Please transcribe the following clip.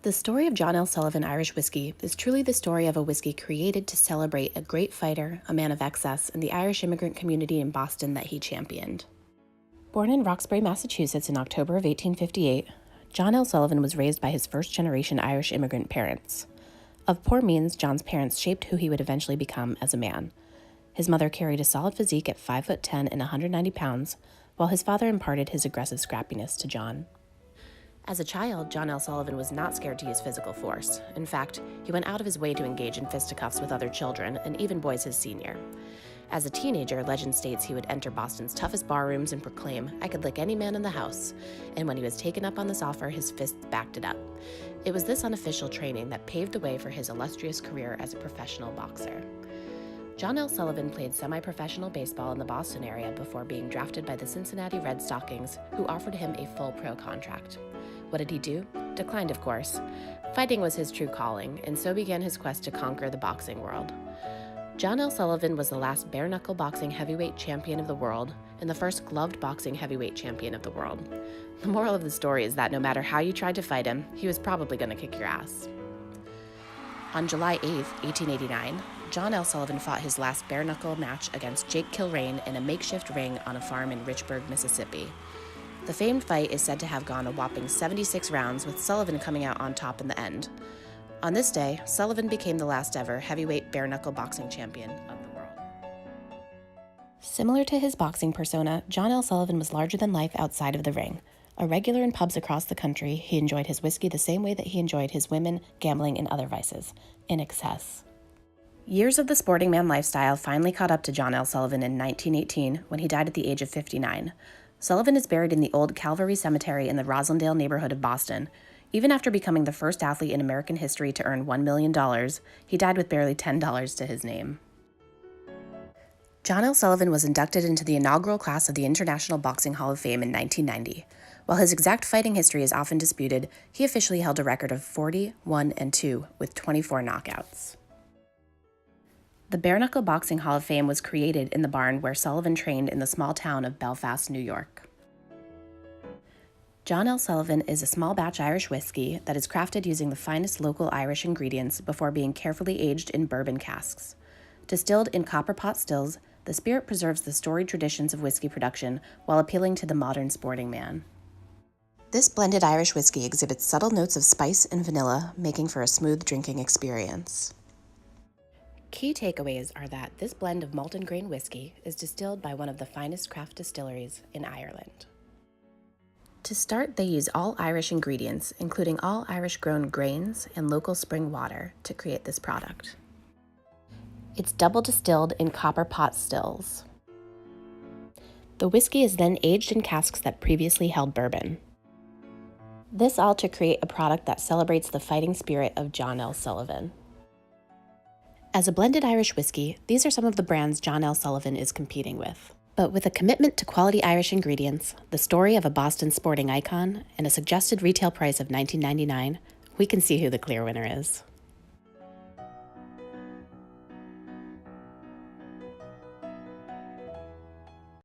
The story of John L. Sullivan Irish whiskey is truly the story of a whiskey created to celebrate a great fighter, a man of excess, and the Irish immigrant community in Boston that he championed. Born in Roxbury, Massachusetts in October of 1858, John L. Sullivan was raised by his first-generation Irish immigrant parents. Of poor means, John's parents shaped who he would eventually become as a man. His mother carried a solid physique at 5'10" and 190 pounds, while his father imparted his aggressive scrappiness to John. As a child, John L. Sullivan was not scared to use physical force. In fact, he went out of his way to engage in fisticuffs with other children, and even boys his senior. As a teenager, legend states he would enter Boston's toughest barrooms and proclaim, "I could lick any man in the house," and when he was taken up on this offer, his fists backed it up. It was this unofficial training that paved the way for his illustrious career as a professional boxer. John L. Sullivan played semi-professional baseball in the Boston area before being drafted by the Cincinnati Red Stockings, who offered him a full pro contract. What did he do? Declined, of course. Fighting was his true calling, and so began his quest to conquer the boxing world. John L. Sullivan was the last bare-knuckle boxing heavyweight champion of the world and the first gloved boxing heavyweight champion of the world. The moral of the story is that no matter how you tried to fight him, he was probably going to kick your ass. On July 8, 1889, John L. Sullivan fought his last bare-knuckle match against Jake Kilrain in a makeshift ring on a farm in Richburg, Mississippi. The famed fight is said to have gone a whopping 76 rounds, with Sullivan coming out on top in the end. On this day, Sullivan became the last ever heavyweight bare-knuckle boxing champion of the world. Similar to his boxing persona, John L. Sullivan was larger than life outside of the ring. A regular in pubs across the country, he enjoyed his whiskey the same way that he enjoyed his women, gambling, and other vices, in excess. Years of the sporting man lifestyle finally caught up to John L. Sullivan in 1918 when he died at the age of 59. Sullivan is buried in the Old Calvary Cemetery in the Roslindale neighborhood of Boston. Even after becoming the first athlete in American history to earn $1 million, he died with barely $10 to his name. John L. Sullivan was inducted into the inaugural class of the International Boxing Hall of Fame in 1990. While his exact fighting history is often disputed, he officially held a record of 40-1-2 with 24 knockouts. The Bare Knuckle Boxing Hall of Fame was created in the barn where Sullivan trained in the small town of Belfast, New York. John L. Sullivan is a small batch Irish whiskey that is crafted using the finest local Irish ingredients before being carefully aged in bourbon casks. Distilled in copper pot stills, the spirit preserves the storied traditions of whiskey production while appealing to the modern sporting man. This blended Irish whiskey exhibits subtle notes of spice and vanilla, making for a smooth drinking experience. Key takeaways are that this blend of malted grain whiskey is distilled by one of the finest craft distilleries in Ireland. To start, they use all Irish ingredients, including all Irish-grown grains and local spring water, to create this product. It's double distilled in copper pot stills. The whiskey is then aged in casks that previously held bourbon. This all to create a product that celebrates the fighting spirit of John L. Sullivan. As a blended Irish whiskey, these are some of the brands John L. Sullivan is competing with. But with a commitment to quality Irish ingredients, the story of a Boston sporting icon, and a suggested retail price of $19.99, we can see who the clear winner is.